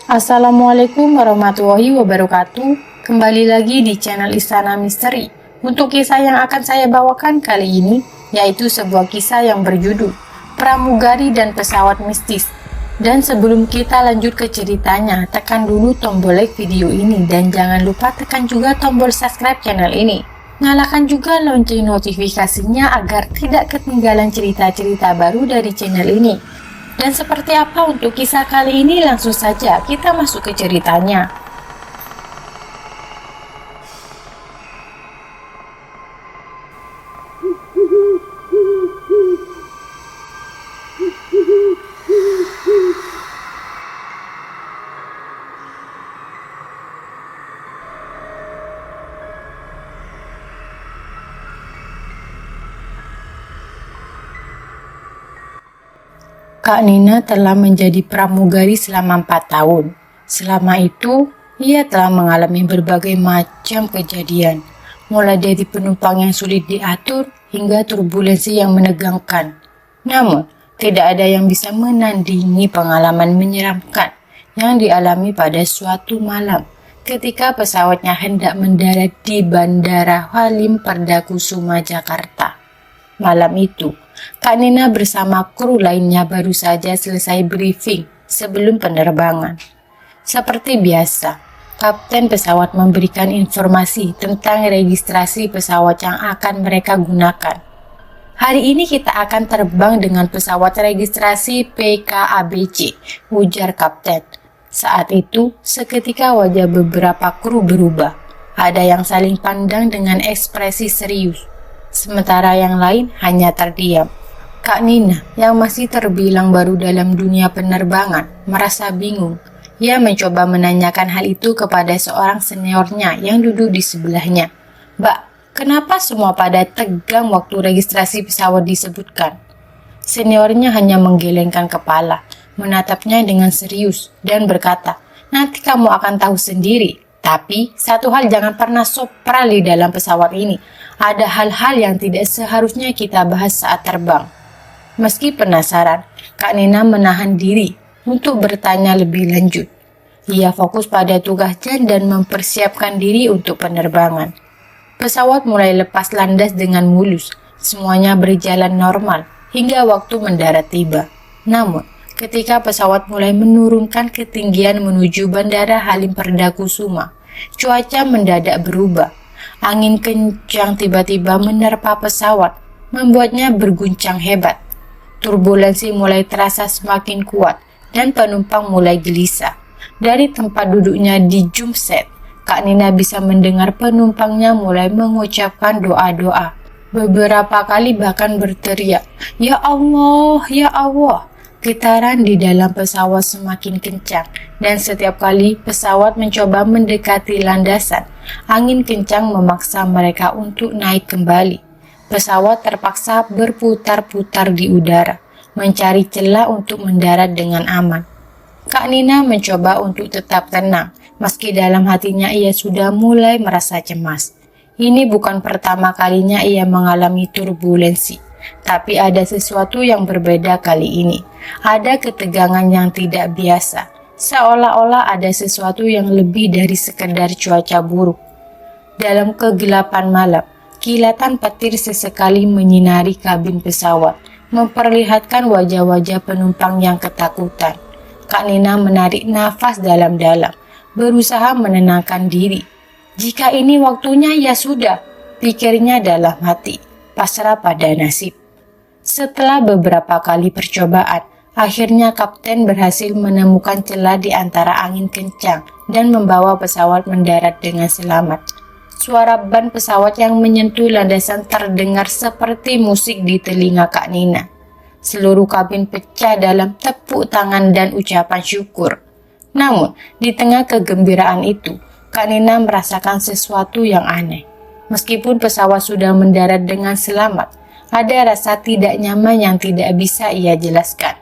Assalamualaikum warahmatullahi wabarakatuh. Kembali lagi di channel Istana Misteri. Untuk kisah yang akan saya bawakan kali ini, yaitu sebuah kisah yang berjudul Pramugari dan Pesawat Mistis. Dan sebelum kita lanjut ke ceritanya, tekan dulu tombol like video ini dan jangan lupa tekan juga tombol subscribe channel ini. Nyalakan juga lonceng notifikasinya agar tidak ketinggalan cerita-cerita baru dari channel ini. Dan seperti apa untuk kisah kali ini, langsung saja kita masuk ke ceritanya. Kak Nina telah menjadi pramugari selama 4 tahun. Selama itu, ia telah mengalami berbagai macam kejadian, mulai dari penumpang yang sulit diatur hingga turbulensi yang menegangkan. Namun, tidak ada yang bisa menandingi pengalaman menyeramkan yang dialami pada suatu malam ketika pesawatnya hendak mendarat di Bandara Halim Perdanakusuma, Jakarta. Malam itu, Kak Nina bersama kru lainnya baru saja selesai briefing sebelum penerbangan. Seperti biasa, kapten pesawat memberikan informasi tentang registrasi pesawat yang akan mereka gunakan. Hari ini kita akan terbang dengan pesawat registrasi PKABC, ujar kapten. Saat itu, seketika wajah beberapa kru berubah. Ada yang saling pandang dengan ekspresi serius, sementara yang lain hanya terdiam. Kak Nina, yang masih terbilang baru dalam dunia penerbangan, merasa bingung. Ia mencoba menanyakan hal itu kepada seorang seniornya yang duduk di sebelahnya. "Mbak, kenapa semua pada tegang waktu registrasi pesawat disebutkan?" Seniornya hanya menggelengkan kepala, menatapnya dengan serius, dan berkata, "Nanti kamu akan tahu sendiri. Tapi, satu hal jangan pernah sopral di dalam pesawat ini. Ada hal-hal yang tidak seharusnya kita bahas saat terbang." Meski penasaran, Kak Nina menahan diri untuk bertanya lebih lanjut. Ia fokus pada tugasnya dan mempersiapkan diri untuk penerbangan. Pesawat mulai lepas landas dengan mulus. Semuanya berjalan normal hingga waktu mendarat tiba. Namun, ketika pesawat mulai menurunkan ketinggian menuju Bandara Halim Perdanakusuma, cuaca mendadak berubah. Angin kencang tiba-tiba menerpa pesawat, membuatnya berguncang hebat. Turbulensi mulai terasa semakin kuat dan penumpang mulai gelisah. Dari tempat duduknya di jump set, Kak Nina bisa mendengar penumpangnya mulai mengucapkan doa-doa. Beberapa kali bahkan berteriak, "Ya Allah, ya Allah." Getaran di dalam pesawat semakin kencang, dan setiap kali pesawat mencoba mendekati landasan, angin kencang memaksa mereka untuk naik kembali. Pesawat terpaksa berputar-putar di udara, mencari celah untuk mendarat dengan aman. Kak Nina mencoba untuk tetap tenang, meski dalam hatinya ia sudah mulai merasa cemas. Ini bukan pertama kalinya ia mengalami turbulensi, tapi ada sesuatu yang berbeda kali ini. Ada ketegangan yang tidak biasa, seolah-olah ada sesuatu yang lebih dari sekedar cuaca buruk. Dalam kegelapan malam, kilatan petir sesekali menyinari kabin pesawat, memperlihatkan wajah-wajah penumpang yang ketakutan. Kak Nina menarik nafas dalam-dalam, berusaha menenangkan diri. Jika ini waktunya, ya sudah, pikirnya dalam hati, pasrah pada nasib. Setelah beberapa kali percobaan, akhirnya kapten berhasil menemukan celah di antara angin kencang dan membawa pesawat mendarat dengan selamat. Suara ban pesawat yang menyentuh landasan terdengar seperti musik di telinga Kak Nina. Seluruh kabin pecah dalam tepuk tangan dan ucapan syukur. Namun, di tengah kegembiraan itu, Kak Nina merasakan sesuatu yang aneh. Meskipun pesawat sudah mendarat dengan selamat, ada rasa tidak nyaman yang tidak bisa ia jelaskan.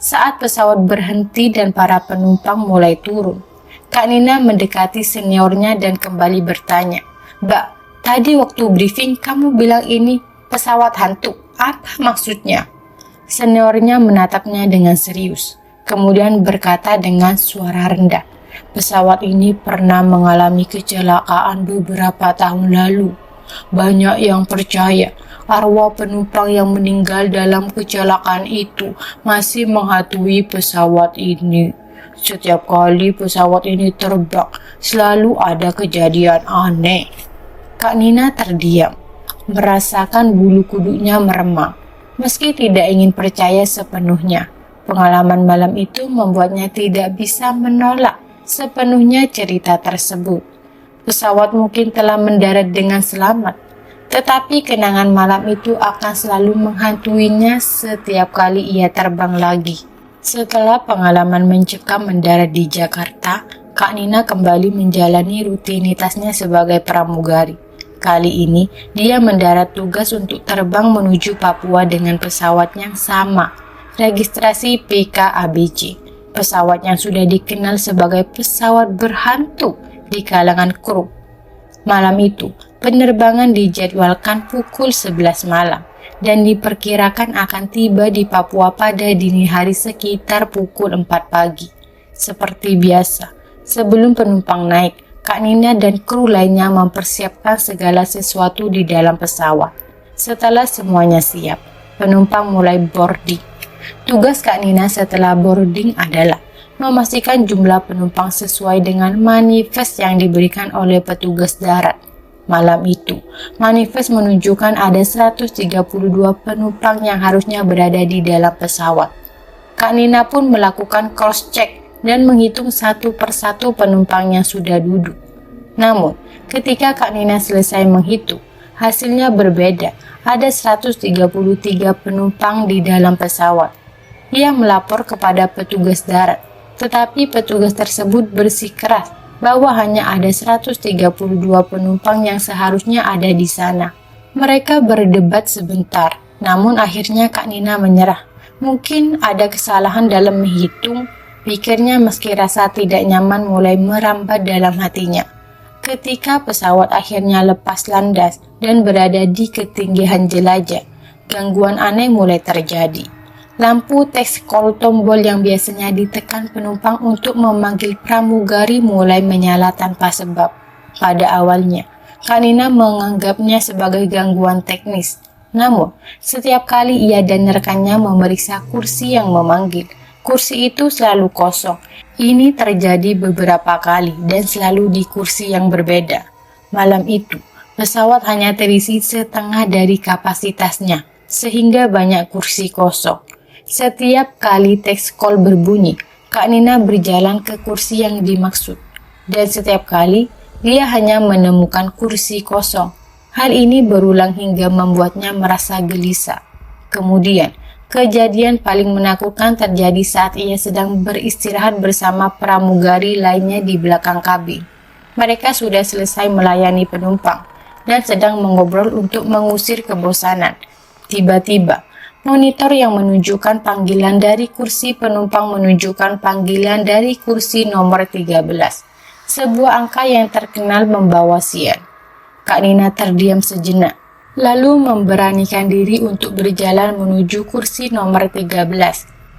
Saat pesawat berhenti dan para penumpang mulai turun, Kak Nina mendekati seniornya dan kembali bertanya, "Mbak, tadi waktu briefing kamu bilang ini pesawat hantu. Apa maksudnya?" Seniornya menatapnya dengan serius. kemudian berkata dengan suara rendah, "Pesawat ini pernah mengalami kecelakaan beberapa tahun lalu. Banyak yang percaya arwah penumpang yang meninggal dalam kecelakaan itu masih menghantui pesawat ini. Setiap kali pesawat ini terbang, selalu ada kejadian aneh." Kak Nina terdiam, merasakan bulu kuduknya meremang. Meski tidak ingin percaya sepenuhnya, pengalaman malam itu membuatnya tidak bisa menolak sepenuhnya cerita tersebut. Pesawat mungkin telah mendarat dengan selamat, tetapi kenangan malam itu akan selalu menghantuinya setiap kali ia terbang lagi. Setelah pengalaman mencekam mendarat di Jakarta, Kak Nina kembali menjalani rutinitasnya sebagai pramugari. Kali ini, dia mendarat tugas untuk terbang menuju Papua dengan pesawat yang sama, registrasi PKABC. Pesawat yang sudah dikenal sebagai pesawat berhantu di kalangan kru. Malam itu, penerbangan dijadwalkan pukul 11 malam dan diperkirakan akan tiba di Papua pada dini hari sekitar pukul 4 pagi. Seperti biasa, sebelum penumpang naik, Kak Nina dan kru lainnya mempersiapkan segala sesuatu di dalam pesawat. Setelah semuanya siap, penumpang mulai boarding. Tugas Kak Nina setelah boarding adalah memastikan jumlah penumpang sesuai dengan manifest yang diberikan oleh petugas darat. Malam itu, manifest menunjukkan ada 132 penumpang yang harusnya berada di dalam pesawat. Kak Nina pun melakukan cross-check dan menghitung satu persatu penumpang yang sudah duduk. Namun, ketika Kak Nina selesai menghitung, hasilnya berbeda. Ada 133 penumpang di dalam pesawat. Ia melapor kepada petugas darat, tetapi petugas tersebut bersikeras bahwa hanya ada 132 penumpang yang seharusnya ada di sana. Mereka berdebat sebentar, namun akhirnya Kak Nina menyerah. Mungkin ada kesalahan dalam menghitung, pikirnya meski rasa tidak nyaman mulai merambat dalam hatinya. Ketika pesawat akhirnya lepas landas dan berada di ketinggian jelajah, gangguan aneh mulai terjadi. Lampu text call tombol yang biasanya ditekan penumpang untuk memanggil pramugari mulai menyala tanpa sebab. Pada awalnya, Kak Nina menganggapnya sebagai gangguan teknis. Namun, setiap kali ia dan rekannya memeriksa kursi yang memanggil, kursi itu selalu kosong. Ini terjadi beberapa kali dan selalu di kursi yang berbeda. Malam itu, pesawat hanya terisi setengah dari kapasitasnya, sehingga banyak kursi kosong. Setiap kali text call berbunyi, Kak Nina berjalan ke kursi yang dimaksud. Dan setiap kali, dia hanya menemukan kursi kosong. Hal ini berulang hingga membuatnya merasa gelisah. Kemudian, kejadian paling menakutkan terjadi saat ia sedang beristirahat bersama pramugari lainnya di belakang kabin. Mereka sudah selesai melayani penumpang dan sedang mengobrol untuk mengusir kebosanan. Tiba-tiba, monitor yang menunjukkan panggilan dari kursi penumpang menunjukkan panggilan dari kursi nomor 13. Sebuah angka yang terkenal membawa sial. Kak Nina terdiam sejenak, lalu memberanikan diri untuk berjalan menuju kursi nomor 13.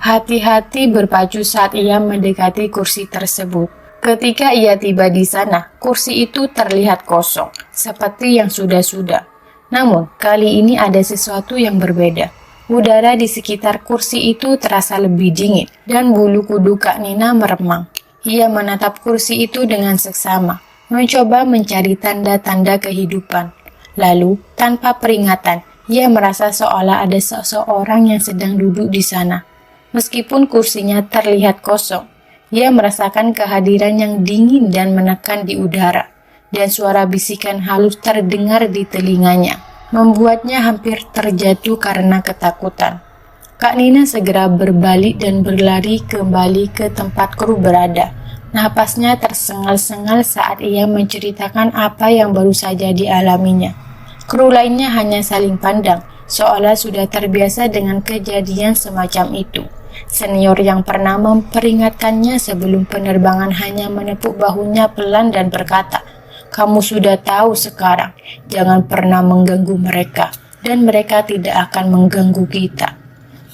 Hati-hati berpacu saat ia mendekati kursi tersebut. Ketika ia tiba di sana, kursi itu terlihat kosong, seperti yang sudah-sudah. Namun, kali ini ada sesuatu yang berbeda. Udara di sekitar kursi itu terasa lebih dingin, dan bulu kuduk Kak Nina meremang. Ia menatap kursi itu dengan seksama, mencoba mencari tanda-tanda kehidupan. Lalu, tanpa peringatan, ia merasa seolah ada seseorang yang sedang duduk di sana. Meskipun kursinya terlihat kosong, ia merasakan kehadiran yang dingin dan menekan di udara, dan suara bisikan halus terdengar di telinganya, membuatnya hampir terjatuh karena ketakutan. Kak Nina segera berbalik dan berlari kembali ke tempat kru berada. Napasnya tersengal-sengal saat ia menceritakan apa yang baru saja dialaminya. Kru lainnya hanya saling pandang, seolah sudah terbiasa dengan kejadian semacam itu. Senior yang pernah memperingatkannya sebelum penerbangan hanya menepuk bahunya pelan dan berkata, "Kamu sudah tahu sekarang, jangan pernah mengganggu mereka, dan mereka tidak akan mengganggu kita."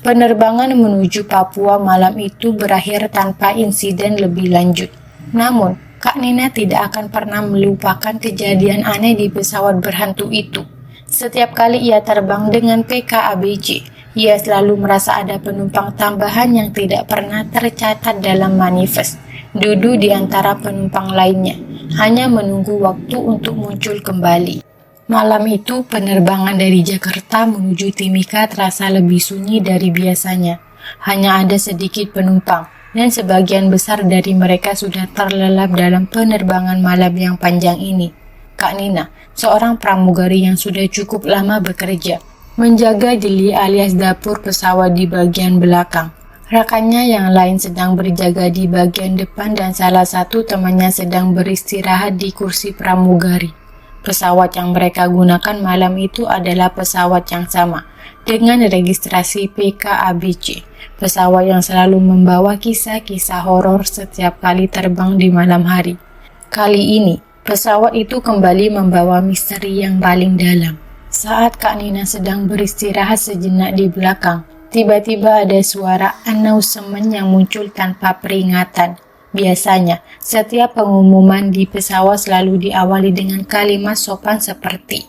Penerbangan menuju Papua malam itu berakhir tanpa insiden lebih lanjut. Namun, Kak Nina tidak akan pernah melupakan kejadian aneh di pesawat berhantu itu. Setiap kali ia terbang dengan PKABC, ia selalu merasa ada penumpang tambahan yang tidak pernah tercatat dalam manifest, duduk di antara penumpang lainnya, hanya menunggu waktu untuk muncul kembali. Malam itu, penerbangan dari Jakarta menuju Timika terasa lebih sunyi dari biasanya. Hanya ada sedikit penumpang, dan sebagian besar dari mereka sudah terlelap dalam penerbangan malam yang panjang ini. Kak Nina, seorang pramugari yang sudah cukup lama bekerja, menjaga jeli alias dapur pesawat di bagian belakang. Rekannya yang lain sedang berjaga di bagian depan dan salah satu temannya sedang beristirahat di kursi pramugari. Pesawat yang mereka gunakan malam itu adalah pesawat yang sama, dengan registrasi PKABC. Pesawat yang selalu membawa kisah-kisah horor setiap kali terbang di malam hari. Kali ini, pesawat itu kembali membawa misteri yang paling dalam. Saat Kak Nina sedang beristirahat sejenak di belakang, tiba-tiba ada suara announcement yang muncul tanpa peringatan. Biasanya, setiap pengumuman di pesawat selalu diawali dengan kalimat sopan seperti,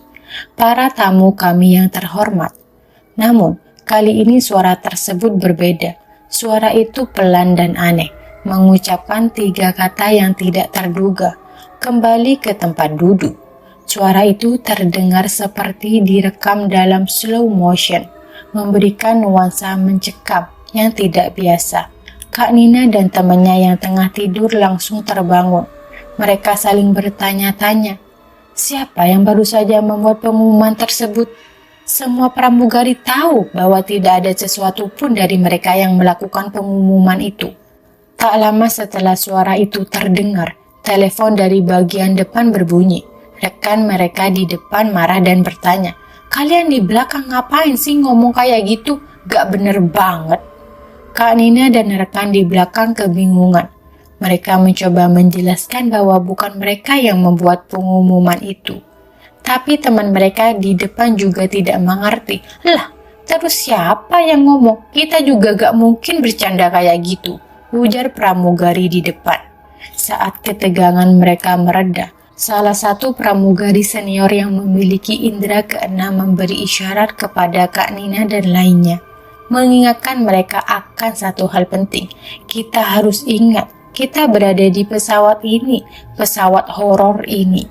"Para tamu kami yang terhormat." Namun, kali ini suara tersebut berbeda. Suara itu pelan dan aneh, mengucapkan 3 kata yang tidak terduga. Kembali ke tempat duduk. Suara itu terdengar seperti direkam dalam slow motion, memberikan nuansa mencekam yang tidak biasa. Kak Nina dan temannya yang tengah tidur langsung terbangun. Mereka saling bertanya-tanya, siapa yang baru saja membuat pengumuman tersebut? Semua pramugari tahu bahwa tidak ada sesuatu pun dari mereka yang melakukan pengumuman itu. Tak lama setelah suara itu terdengar, telepon dari bagian depan berbunyi. Rekan mereka di depan marah dan bertanya, "Kalian di belakang ngapain sih ngomong kayak gitu? Gak bener banget." Kak Nina dan rekan di belakang kebingungan. Mereka mencoba menjelaskan bahwa bukan mereka yang membuat pengumuman itu. Tapi teman mereka di depan juga tidak mengerti. "Lah, terus siapa yang ngomong? Kita juga gak mungkin bercanda kayak gitu," ujar pramugari di depan. Saat ketegangan mereka mereda, salah satu pramugari senior yang memiliki indera keenam memberi isyarat kepada Kak Nina dan lainnya, mengingatkan mereka akan satu hal penting. Kita harus ingat, kita berada di pesawat ini, pesawat horor ini.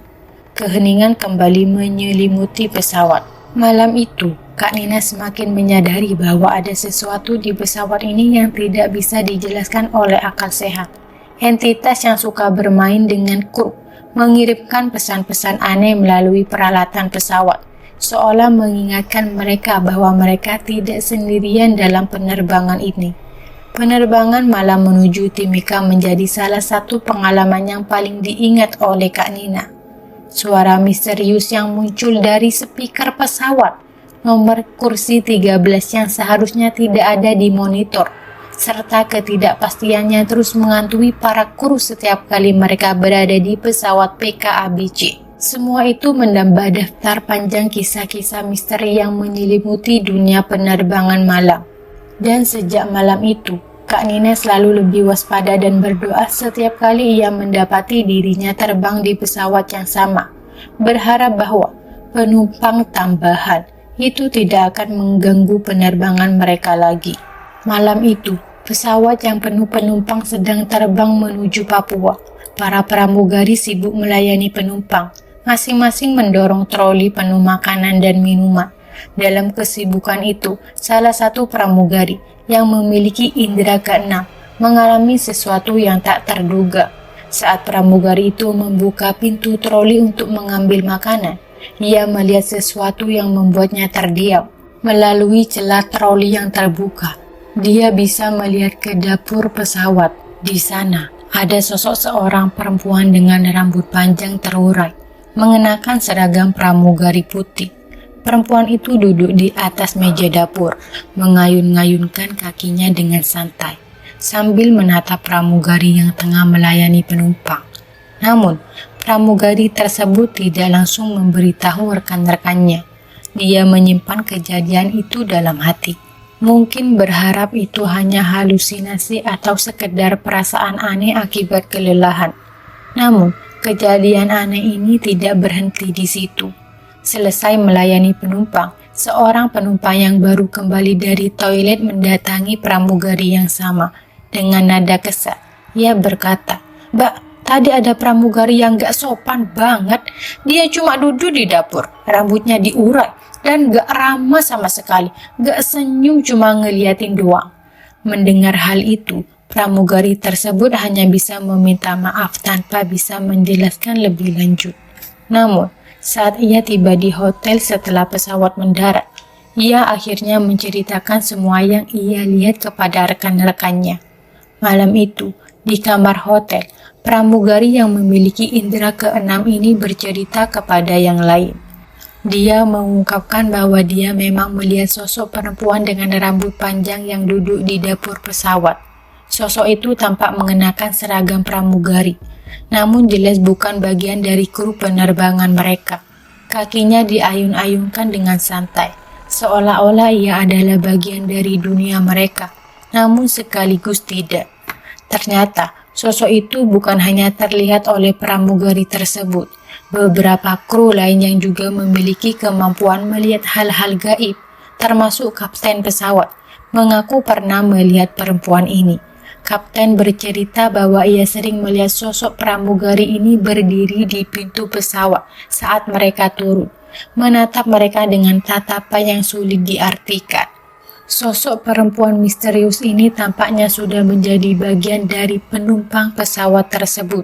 Keheningan kembali menyelimuti pesawat. Malam itu, Kak Nina semakin menyadari bahwa ada sesuatu di pesawat ini yang tidak bisa dijelaskan oleh akal sehat. Entitas yang suka bermain dengan kru, mengirimkan pesan-pesan aneh melalui peralatan pesawat, seolah mengingatkan mereka bahwa mereka tidak sendirian dalam penerbangan ini. Penerbangan malam menuju Timika menjadi salah satu pengalaman yang paling diingat oleh Kak Nina. Suara misterius yang muncul dari speaker pesawat, nomor kursi 13 yang seharusnya tidak ada di monitor, serta ketidakpastian yang terus menghantui para kru setiap kali mereka berada di pesawat PKABC. Semua itu menambah daftar panjang kisah-kisah misteri yang menyelimuti dunia penerbangan malam. Dan sejak malam itu, Kak Nina selalu lebih waspada dan berdoa setiap kali ia mendapati dirinya terbang di pesawat yang sama, berharap bahwa penumpang tambahan itu tidak akan mengganggu penerbangan mereka lagi. Malam itu, pesawat yang penuh penumpang sedang terbang menuju Papua. Para pramugari sibuk melayani penumpang, masing-masing mendorong troli penuh makanan dan minuman. Dalam kesibukan itu, salah satu pramugari yang memiliki indera keenam mengalami sesuatu yang tak terduga. Saat pramugari itu membuka pintu troli untuk mengambil makanan, ia melihat sesuatu yang membuatnya terdiam. Melalui celah troli yang terbuka, dia bisa melihat ke dapur pesawat. Di sana, ada sosok seorang perempuan dengan rambut panjang terurai, mengenakan seragam pramugari putih. Perempuan itu duduk di atas meja dapur, mengayun-ngayunkan kakinya dengan santai, sambil menatap pramugari yang tengah melayani penumpang. Namun, pramugari tersebut tidak langsung memberitahu rekan-rekannya. Dia menyimpan kejadian itu dalam hati. Mungkin berharap itu hanya halusinasi atau sekedar perasaan aneh akibat kelelahan. Namun, kejadian aneh ini tidak berhenti di situ. Selesai melayani penumpang, seorang penumpang yang baru kembali dari toilet mendatangi pramugari yang sama. Dengan nada kesal, ia berkata, "Mbak, tadi ada pramugari yang gak sopan banget. Dia cuma duduk di dapur, rambutnya diurai, dan gak ramah sama sekali. Gak senyum, cuma ngeliatin doang." Mendengar hal itu, pramugari tersebut hanya bisa meminta maaf tanpa bisa menjelaskan lebih lanjut. Namun, saat ia tiba di hotel setelah pesawat mendarat, ia akhirnya menceritakan semua yang ia lihat kepada rekan-rekannya. Malam itu, di kamar hotel, pramugari yang memiliki indera keenam ini bercerita kepada yang lain. Dia mengungkapkan bahwa dia memang melihat sosok perempuan dengan rambut panjang yang duduk di dapur pesawat. Sosok itu tampak mengenakan seragam pramugari, namun jelas bukan bagian dari kru penerbangan mereka. Kakinya diayun-ayunkan dengan santai, seolah-olah ia adalah bagian dari dunia mereka, namun sekaligus tidak. Ternyata, sosok itu bukan hanya terlihat oleh pramugari tersebut. Beberapa kru lain yang juga memiliki kemampuan melihat hal-hal gaib, termasuk kapten pesawat, mengaku pernah melihat perempuan ini. Kapten bercerita bahwa ia sering melihat sosok pramugari ini berdiri di pintu pesawat saat mereka turun, menatap mereka dengan tatapan yang sulit diartikan. Sosok perempuan misterius ini tampaknya sudah menjadi bagian dari penumpang pesawat tersebut,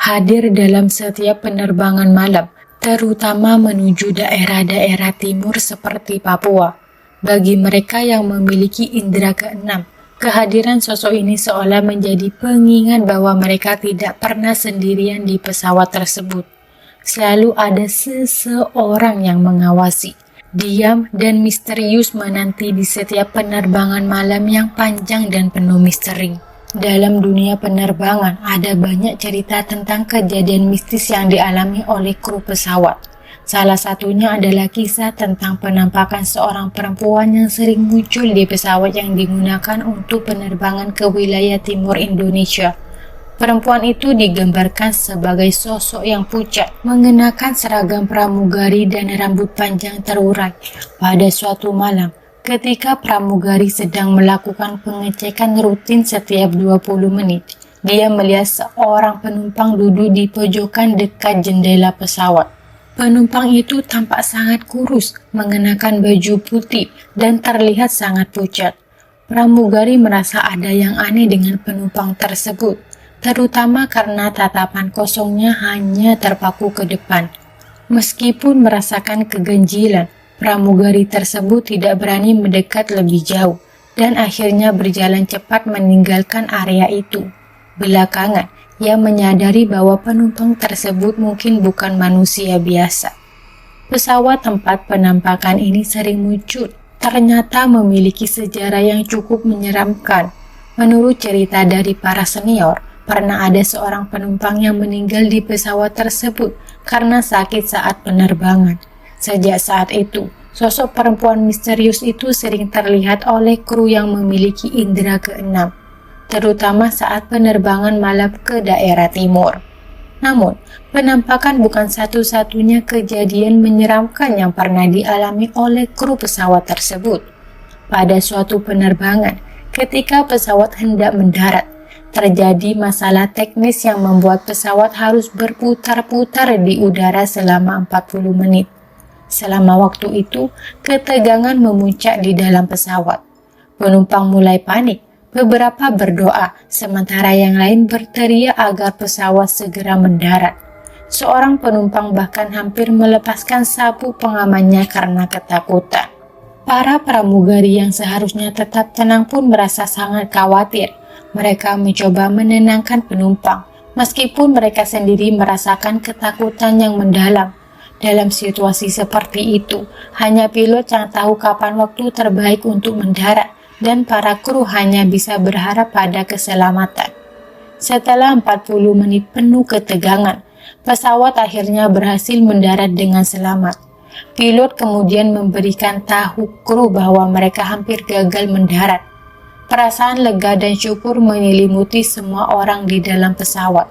hadir dalam setiap penerbangan malam, terutama menuju daerah-daerah timur seperti Papua. Bagi mereka yang memiliki indera keenam, kehadiran sosok ini seolah menjadi pengingat bahwa mereka tidak pernah sendirian di pesawat tersebut. Selalu ada seseorang yang mengawasi, diam dan misterius menanti di setiap penerbangan malam yang panjang dan penuh misteri. Dalam dunia penerbangan, ada banyak cerita tentang kejadian mistis yang dialami oleh kru pesawat. Salah satunya adalah kisah tentang penampakan seorang perempuan yang sering muncul di pesawat yang digunakan untuk penerbangan ke wilayah timur Indonesia. Perempuan itu digambarkan sebagai sosok yang pucat, mengenakan seragam pramugari dan rambut panjang terurai. Pada suatu malam, ketika pramugari sedang melakukan pengecekan rutin setiap 20 menit, dia melihat seorang penumpang duduk di pojokan dekat jendela pesawat. Penumpang itu tampak sangat kurus, mengenakan baju putih, dan terlihat sangat pucat. Pramugari merasa ada yang aneh dengan penumpang tersebut, terutama karena tatapan kosongnya hanya terpaku ke depan. Meskipun merasakan keganjilan, pramugari tersebut tidak berani mendekat lebih jauh, dan akhirnya berjalan cepat meninggalkan area itu. Belakangan, ia menyadari bahwa penumpang tersebut mungkin bukan manusia biasa. Pesawat tempat penampakan ini sering muncul, ternyata memiliki sejarah yang cukup menyeramkan. Menurut cerita dari para senior, pernah ada seorang penumpang yang meninggal di pesawat tersebut karena sakit saat penerbangan. Sejak saat itu, sosok perempuan misterius itu sering terlihat oleh kru yang memiliki indera keenam, terutama saat penerbangan malam ke daerah timur. Namun, penampakan bukan satu-satunya kejadian menyeramkan yang pernah dialami oleh kru pesawat tersebut. Pada suatu penerbangan, ketika pesawat hendak mendarat, terjadi masalah teknis yang membuat pesawat harus berputar-putar di udara selama 40 menit. Selama waktu itu, ketegangan memuncak di dalam pesawat. Penumpang mulai panik. Beberapa berdoa, sementara yang lain berteriak agar pesawat segera mendarat. Seorang penumpang bahkan hampir melepaskan sabuk pengamannya karena ketakutan. Para pramugari yang seharusnya tetap tenang pun merasa sangat khawatir. Mereka mencoba menenangkan penumpang, meskipun mereka sendiri merasakan ketakutan yang mendalam. Dalam situasi seperti itu, hanya pilot yang tahu kapan waktu terbaik untuk mendarat, dan para kru hanya bisa berharap pada keselamatan. Setelah 40 menit penuh ketegangan, pesawat akhirnya berhasil mendarat dengan selamat. Pilot kemudian memberikan tahu kru bahwa mereka hampir gagal mendarat. Perasaan lega dan syukur menyelimuti semua orang di dalam pesawat.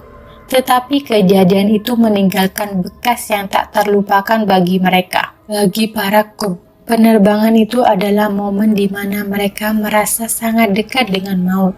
Tetapi kejadian itu meninggalkan bekas yang tak terlupakan bagi mereka. Bagi para kru, penerbangan itu adalah momen di mana mereka merasa sangat dekat dengan maut.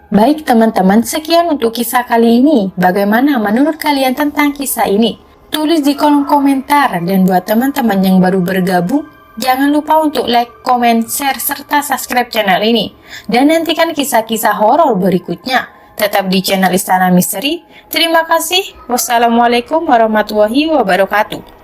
Baik teman-teman, sekian untuk kisah kali ini. Bagaimana menurut kalian tentang kisah ini? Tulis di kolom komentar, dan buat teman-teman yang baru bergabung, jangan lupa untuk like, komen, share, serta subscribe channel ini. Dan nantikan kisah-kisah horor berikutnya. Tetap di channel Istana Misteri. Terima kasih. Wassalamualaikum warahmatullahi wabarakatuh.